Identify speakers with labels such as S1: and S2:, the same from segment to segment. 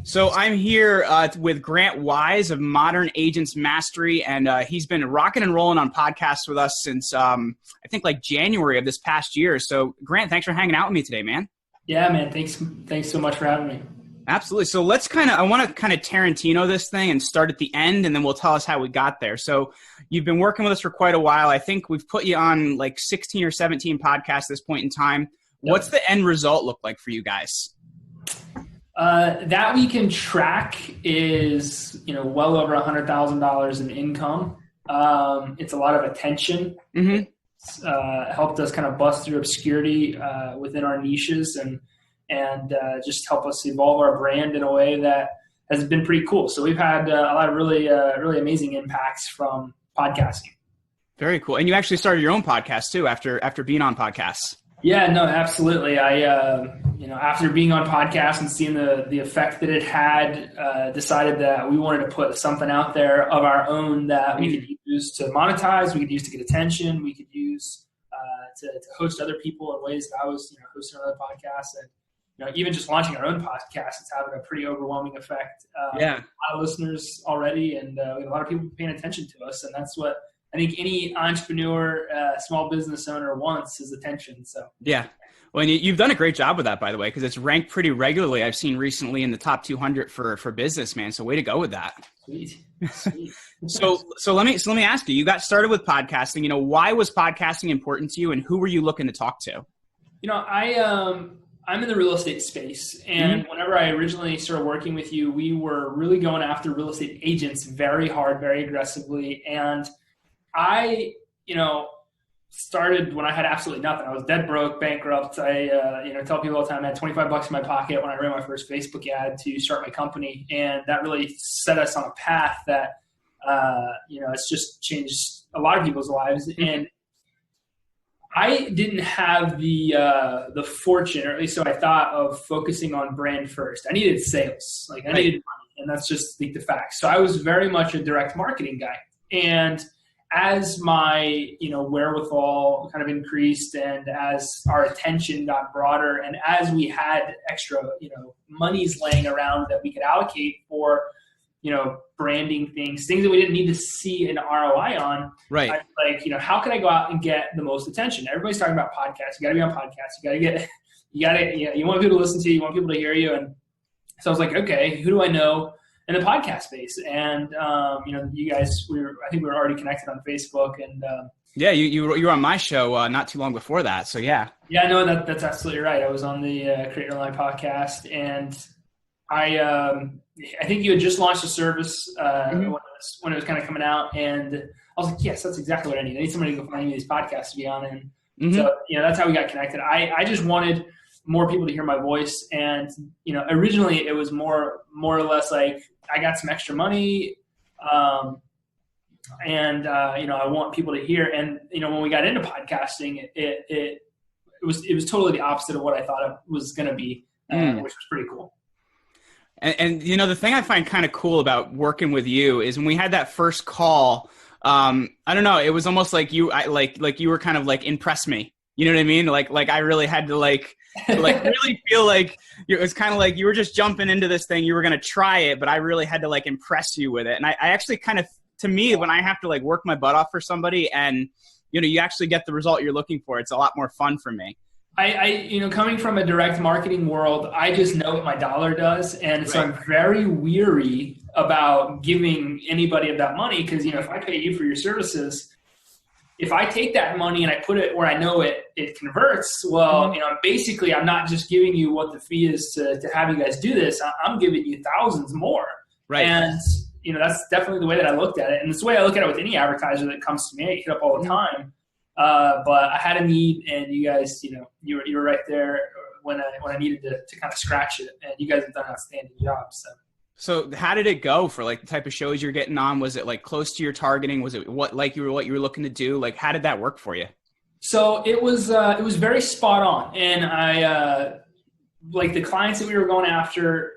S1: So I'm here with Grant Wise of Modern Agents Mastery, and he's been rocking and rolling on podcasts with us since I think like January of this past year. So Grant, thanks for hanging out with me today, man.
S2: Yeah, man. Thanks so much for having me.
S1: Absolutely. So I want to kind of Tarantino this thing and start at the end, and then we'll tell us how we got there. So you've been working with us for quite a while. I think we've put you on like 16 or 17 podcasts at this point in time. Yep. What's the end result look like for you guys?
S2: That we can track is, well over $100,000 in income. It's a lot of attention.
S1: Mm-hmm.
S2: It's helped us kind of bust through obscurity within our niches and just help us evolve our brand in a way that has been pretty cool. So we've had a lot of really amazing impacts from podcasting.
S1: Very cool. And you actually started your own podcast too after being on podcasts.
S2: Yeah, no, absolutely. I, after being on podcasts and seeing the effect that it had, decided that we wanted to put something out there of our own that we could use to monetize, we could use to get attention, we could use to host other people in ways that I was, hosting other podcasts. And, even just launching our own podcast, it's having a pretty overwhelming effect.
S1: Yeah.
S2: A lot of listeners already, and we have a lot of people paying attention to us, and that's what I think any entrepreneur, small business owner wants is attention. So
S1: yeah. Well, and you've done a great job with that, by the way, because it's ranked pretty regularly. I've seen recently in the top 200 for business, man. So way to go with that.
S2: Sweet.
S1: So let me ask you. You got started with podcasting. Why was podcasting important to you, and who were you looking to talk to?
S2: I'm in the real estate space, and whenever I originally started working with you, we were really going after real estate agents very hard, very aggressively, and I, started when I had absolutely nothing. I was dead broke, bankrupt. I, tell people all the time I had $25 in my pocket when I ran my first Facebook ad to start my company. And that really set us on a path that, it's just changed a lot of people's lives. And I didn't have the fortune, or at least so I thought, of focusing on brand first. I needed sales. I needed money, and that's just the facts. So I was very much a direct marketing guy. And as my, wherewithal kind of increased, and as our attention got broader, and as we had extra, monies laying around that we could allocate for, branding things that we didn't need to see an ROI on.
S1: Right.
S2: I was like, how can I go out and get the most attention? Everybody's talking about podcasts. You got to be on podcasts. You want people to listen to you. You want people to hear you. And so I was like, okay, who do I know in the podcast space? And, you guys, I think we were already connected on Facebook, and,
S1: yeah, you were on my show not too long before that. So yeah.
S2: Yeah, no, that's absolutely right. I was on the Create Your Online podcast, and I think you had just launched a service when it was kind of coming out, and I was like, yes, that's exactly what I need. I need somebody to go find me these podcasts to be on. And so, that's how we got connected. I just wanted more people to hear my voice. And, originally it was more or less like, I got some extra money, and I want people to hear. And, when we got into podcasting, it was totally the opposite of what I thought it was going to be, which was pretty cool.
S1: And the thing I find kind of cool about working with you is when we had that first call, I don't know, it was almost like you were kind of like, impress me. You know what I mean? Like I really had to really feel like it was kind of like you were just jumping into this thing. You were going to try it, but I really had to impress you with it. And I actually kind of, to me, when I have to work my butt off for somebody and, you actually get the result you're looking for, it's a lot more fun for me.
S2: I coming from a direct marketing world, I just know what my dollar does. And so I'm very weary about giving anybody of that money. Cause if I pay you for your services, if I take that money and I put it where I know it converts, well, basically I'm not just giving you what the fee is to have you guys do this. I'm giving you thousands more.
S1: Right.
S2: And, that's definitely the way that I looked at it. And it's the way I look at it with any advertiser that comes to me. I hit up all the time. But I had a need, and you guys, you were right there when I needed to kind of scratch it, and you guys have done an outstanding job.
S1: So how did it go for the type of shows you're getting on? Was it close to your targeting? Was it what you were looking to do? How did that work for you?
S2: So it was very spot on, and I the clients that we were going after.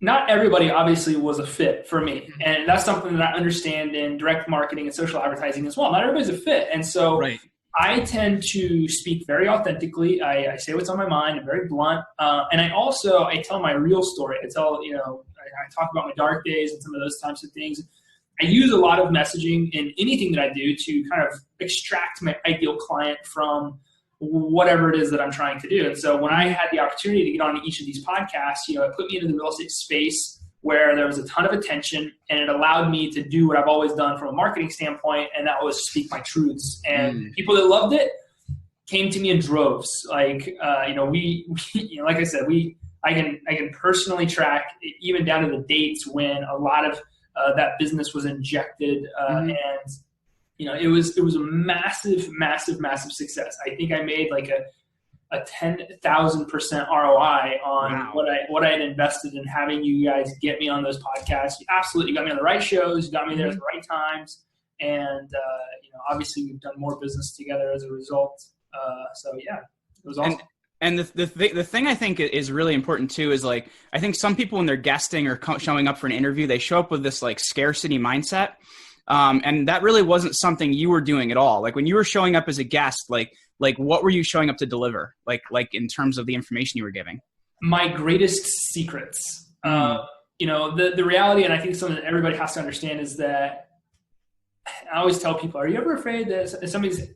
S2: Not everybody obviously was a fit for me, and that's something that I understand in direct marketing and social advertising as well. Not everybody's a fit, and so I tend to speak very authentically. I say what's on my mind. I'm very blunt. And I tell my real story. I talk about my dark days and some of those types of things. I use a lot of messaging in anything that I do to kind of extract my ideal client from whatever it is that I'm trying to do. And so when I had the opportunity to get on each of these podcasts, it put me into the real estate space where there was a ton of attention, and it allowed me to do what I've always done from a marketing standpoint, and that was speak my truths. And people that loved it came to me in droves. Like, like I said, I can personally track even down to the dates when a lot of that business was injected, and it was a massive, massive, massive success. I think I made like a 10,000% ROI on what I had invested in having you guys get me on those podcasts. You absolutely got me on the right shows. You got me there at the right times. And, obviously we've done more business together as a result. So yeah, it was awesome.
S1: And the thing I think is really important too is like, I think some people when they're guesting or showing up for an interview, they show up with this like scarcity mindset. And that really wasn't something you were doing at all. Like when you were showing up as a guest, like what were you showing up to deliver? Like in terms of the information you were giving? My
S2: greatest secrets. The reality, and I think something that everybody has to understand is that I always tell people, are you ever afraid somebody's going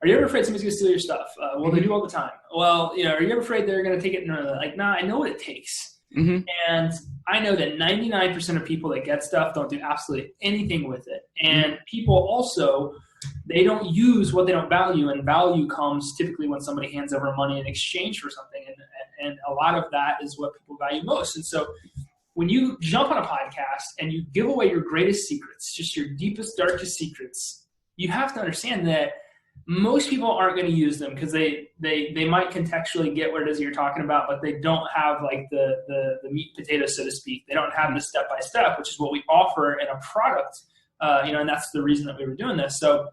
S2: to steal your stuff? Well, they do all the time. Well, are you ever afraid they're going to take it? No, like, nah, I know what it takes. And I know that 99% of people that get stuff don't do absolutely anything with it. And people also, they don't use what they don't value, and value comes typically when somebody hands over money in exchange for something. And a lot of that is what people value most. And so when you jump on a podcast and you give away your greatest secrets, just your deepest, darkest secrets, you have to understand that most people aren't going to use them because they might contextually get what it is you're talking about, but they don't have like the meat potatoes, so to speak. They don't have the step-by-step, which is what we offer in a product, and that's the reason that we were doing this. So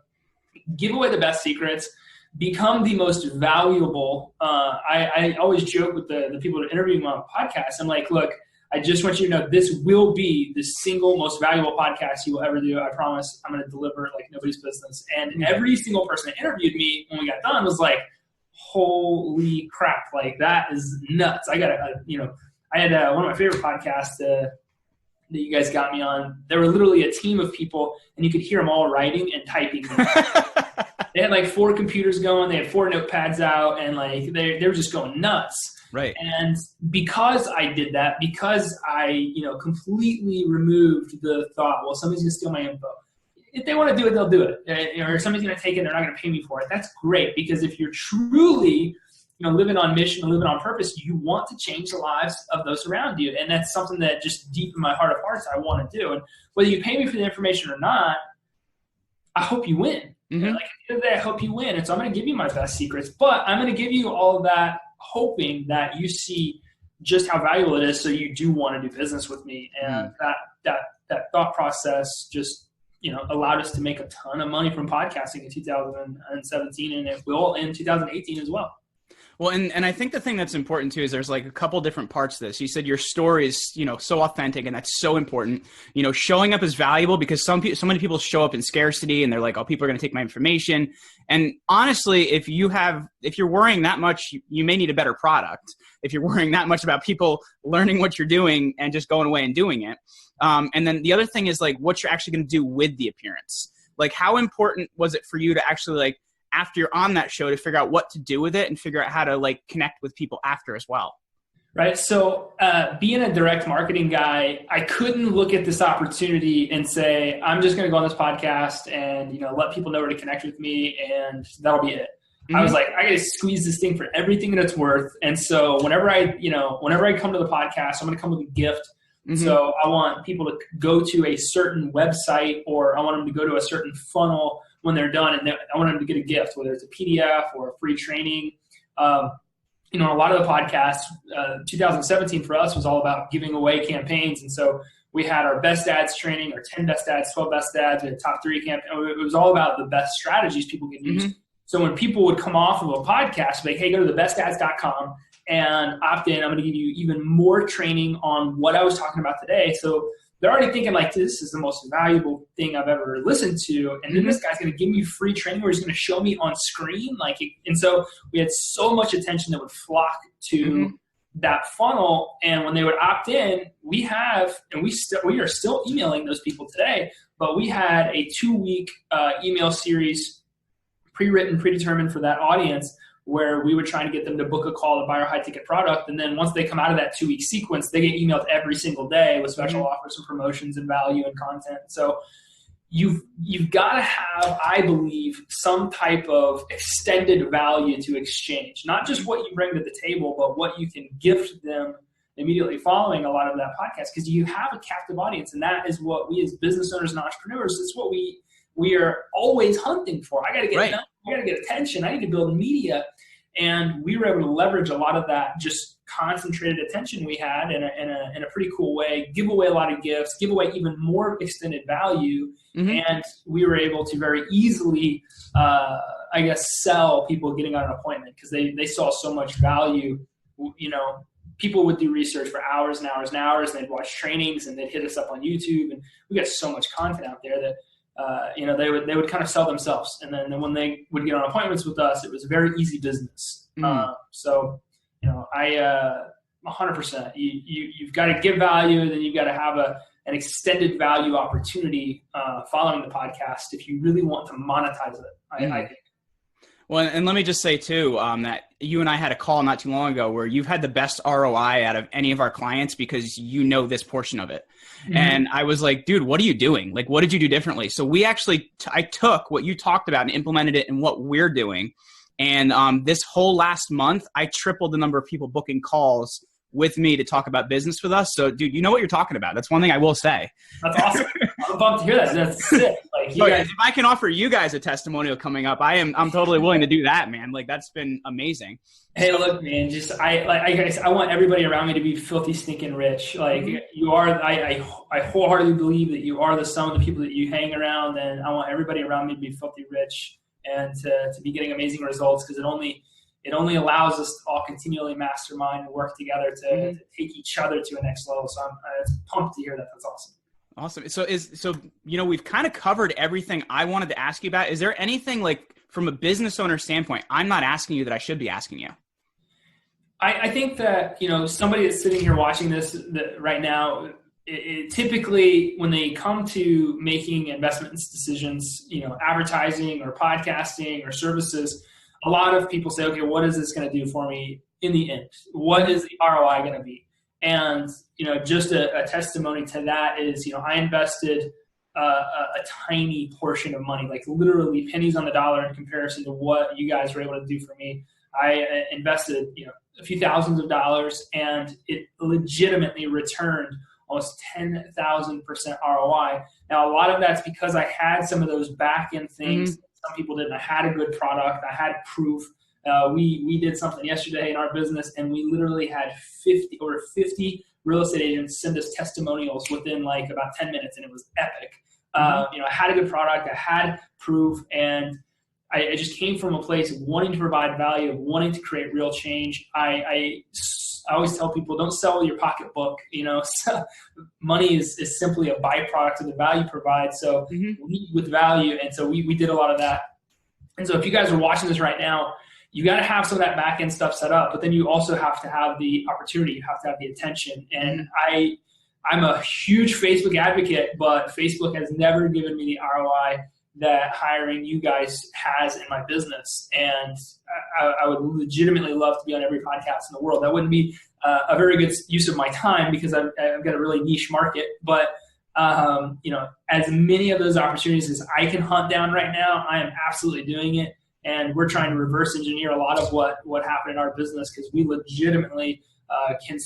S2: give away the best secrets, become the most valuable. I always joke with the people that interview me on podcasts. I'm like, look, I just want you to know this will be the single most valuable podcast you will ever do. I promise I'm going to deliver it like nobody's business. And every single person that interviewed me when we got done was like, holy crap, like that is nuts. I had one of my favorite podcasts that you guys got me on. There were literally a team of people, and you could hear them all writing and typing. They had like 4 computers going. They had 4 notepads out, and like they were just going nuts.
S1: Right.
S2: And because I did that, because I, completely removed the thought, well, somebody's going to steal my info. If they want to do it, they'll do it. Or somebody's going to take it and they're not going to pay me for it. That's great, because if you're truly, living on mission and living on purpose, you want to change the lives of those around you. And that's something that just deep in my heart of hearts, I want to do. And whether you pay me for the information or not, I hope you win. Like at the end of the day, I hope you win. And so I'm going to give you my best secrets, but I'm going to give you all of that hoping that you see just how valuable it is, so you do want to do business with me. And that thought process just allowed us to make a ton of money from podcasting in 2017, and it will in 2018 as well.
S1: Well, and I think the thing that's important too is there's like a couple different parts to this. You said your story is, so authentic, and that's so important. Showing up is valuable because so many people show up in scarcity and they're like, oh, people are going to take my information. And honestly, if you're worrying that much, you may need a better product. If you're worrying that much about people learning what you're doing and just going away and doing it. And then the other thing is like what you're actually going to do with the appearance. Like how important was it for you to actually like, after you're on that show, to figure out what to do with it and figure out how to like connect with people after as well?
S2: Right. So being a direct marketing guy, I couldn't look at this opportunity and say, I'm just going to go on this podcast and, let people know where to connect with me and that'll be it. I was like, I got to squeeze this thing for everything that it's worth. And so whenever I come to the podcast, I'm going to come with a gift. So I want people to go to a certain website, or I want them to go to a certain funnel when they're done, and I want them to get a gift, whether it's a PDF or a free training. A lot of the podcasts, 2017 for us was all about giving away campaigns. And so we had our best ads training, our 10 best ads, 12 best ads, we had top 3 campaign. It was all about the best strategies people could use. So when people would come off of a podcast, like, hey, go to thebestads.com and opt in. I'm going to give you even more training on what I was talking about today. So they're already thinking like, this is the most valuable thing I've ever listened to. And then this guy's going to give me free training where he's going to show me on screen. And so we had so much attention that would flock to that funnel. And when they would opt in, we are still emailing those people today, but we had a 2-week email series pre-written, predetermined for that audience, where we were trying to get them to book a call to buy our high-ticket product. And then once they come out of that 2-week sequence, they get emailed every single day with special offers and promotions and value and content. So you've got to have, I believe, some type of extended value to exchange. Not just what you bring to the table, but what you can gift them immediately following a lot of that podcast. Because you have a captive audience, and that is what we as business owners and entrepreneurs, it's what we are always hunting for. I got to get I got to get attention. I need to build media. And we were able to leverage a lot of that just concentrated attention we had in a pretty cool way, give away a lot of gifts, give away even more extended value. And we were able to very easily, sell people getting on an appointment because they saw so much value. You know, people would do research for hours and hours and hours, and they'd watch trainings, and they'd hit us up on YouTube. And we got so much content out there that they would kind of sell themselves. And then when they would get on appointments with us, it was a very easy business. So, I 100%, you've got to give value, and then you've got to have an extended value opportunity following the podcast if you really want to monetize it, I think.
S1: Well, and let me just say too, that you and I had a call not too long ago where you've had the best ROI out of any of our clients because you know this portion of it. And I was like, dude, what are you doing? Like, what did you do differently? So we actually, I took what you talked about and implemented it in what we're doing. And this whole last month, I tripled the number of people booking calls with me to talk about business with us. So, dude, you know what you're talking about. That's one thing I will say.
S2: That's awesome. I'm pumped to hear that. That's sick. Like,
S1: if I can offer you guys a testimonial coming up, I'm totally willing to do that, man. Like, that's been amazing.
S2: Hey, look, man, I want everybody around me to be filthy, stinking rich. Like you are, I wholeheartedly believe that you are the sum of the people that you hang around, and I want everybody around me to be filthy rich and to be getting amazing results, because it only allows us to all continually mastermind and work together to take each other to a next level. So I'm pumped to hear that. That's awesome.
S1: Awesome. So we've kind of covered everything I wanted to ask you about. Is there anything, like, from a business owner standpoint, I'm not asking you that I should be asking you?
S2: I think that, somebody that's sitting here watching this right now, typically when they come to making investment decisions, advertising or podcasting or services, a lot of people say, okay, what is this going to do for me in the end? What is the ROI going to be? And, just a testimony to that is, I invested a tiny portion of money, like literally pennies on the dollar in comparison to what you guys were able to do for me. I invested, a few thousands of dollars, and it legitimately returned almost 10,000% ROI. Now, a lot of that's because I had some of those back-end things. Some people didn't. I had a good product. I had proof. We did something yesterday in our business, and we literally had 50 real estate agents send us testimonials within like about 10 minutes, and it was epic. I had a good product. I had proof, and I just came from a place of wanting to provide value, of wanting to create real change. I always tell people, don't sell your pocketbook. Money is simply a byproduct of the value provided. So lead with value. And so we did a lot of that. And so if you guys are watching this right now, you got to have some of that back end stuff set up, but then you also have to have the opportunity. You have to have the attention. And I'm a huge Facebook advocate, but Facebook has never given me the ROI that hiring you guys has in my business. And I would legitimately love to be on every podcast in the world. That wouldn't be a very good use of my time because I've got a really niche market. But, as many of those opportunities as I can hunt down right now, I am absolutely doing it. And we're trying to reverse engineer a lot of what happened in our business, because we legitimately can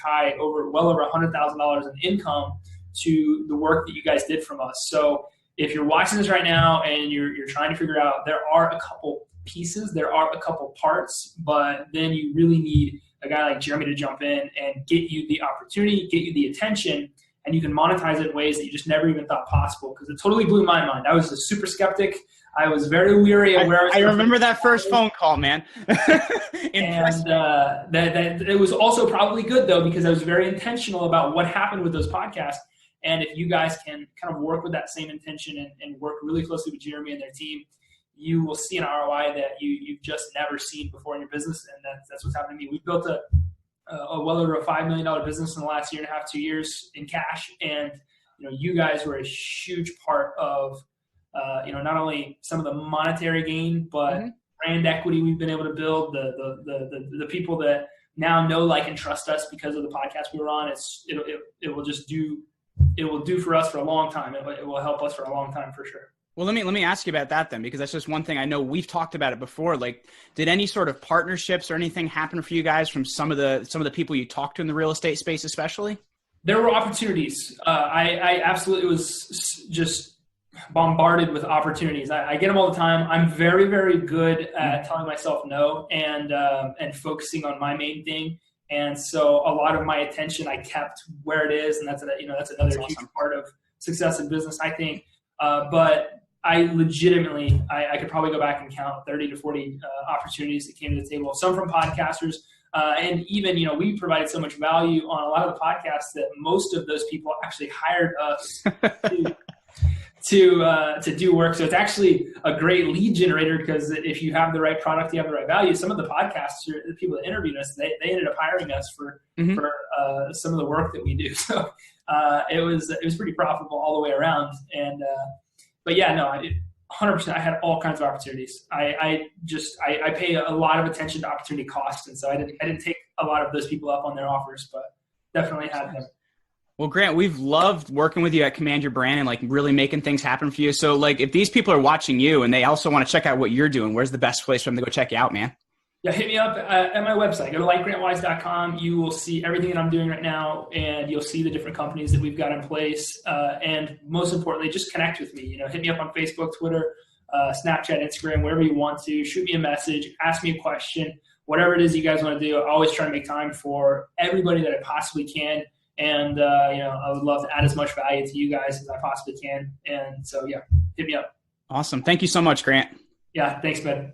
S2: tie well over $100,000 in income to the work that you guys did from us. So if you're watching this right now and you're trying to figure out, there are a couple pieces, there are a couple parts, but then you really need a guy like Jeremy to jump in and get you the opportunity, get you the attention, and you can monetize it in ways that you just never even thought possible, because it totally blew my mind. I was a super skeptic. I was very weary of where I was.
S1: I remember that first phone call, man.
S2: And that it was also probably good, though, because I was very intentional about what happened with those podcasts. And if you guys can kind of work with that same intention and work really closely with Jeremy and their team, you will see an ROI that you've just never seen before in your business. And that's what's happened to me. We've built a well over a $5 million business in the last year and a half, 2 years in cash. And, you guys were a huge part of, not only some of the monetary gain, but brand equity we've been able to build, the people that now know, like, and trust us because of the podcast we were on. It will do for us for a long time. It will help us for a long time for sure.
S1: Well, let me ask you about that then, because that's just one thing I know we've talked about it before. Like, did any sort of partnerships or anything happen for you guys from some of the people you talked to in the real estate space, especially?
S2: There were opportunities. I absolutely was just bombarded with opportunities. I get them all the time. I'm very, very good at telling myself no and focusing on my main thing. And so a lot of my attention I kept where it is, and that's another huge part of success in business, I think. But I legitimately, I could probably go back and count 30 to 40 opportunities that came to the table, some from podcasters. And even, we provided so much value on a lot of the podcasts that most of those people actually hired us to do work. So it's actually a great lead generator, because if you have the right product, you have the right value. Some of the podcasts, the people that interviewed us, they ended up hiring us for some of the work that we do. So it was pretty profitable all the way around. And but yeah, no, 100%. I had all kinds of opportunities. I pay a lot of attention to opportunity cost, and so I didn't take a lot of those people up on their offers, but definitely had them.
S1: Well, Grant, we've loved working with you at Command Your Brand and like really making things happen for you. So like, if these people are watching you and they also want to check out what you're doing, where's the best place for them to go check you out, man?
S2: Yeah, hit me up at my website. Go to likegrantwise.com. You will see everything that I'm doing right now, and you'll see the different companies that we've got in place. And most importantly, just connect with me. Hit me up on Facebook, Twitter, Snapchat, Instagram, wherever you want to. Shoot me a message, ask me a question, whatever it is you guys want to do. I always try to make time for everybody that I possibly can. And, I would love to add as much value to you guys as I possibly can. And so, yeah, hit me up.
S1: Awesome. Thank you so much, Grant.
S2: Yeah, thanks, Ben.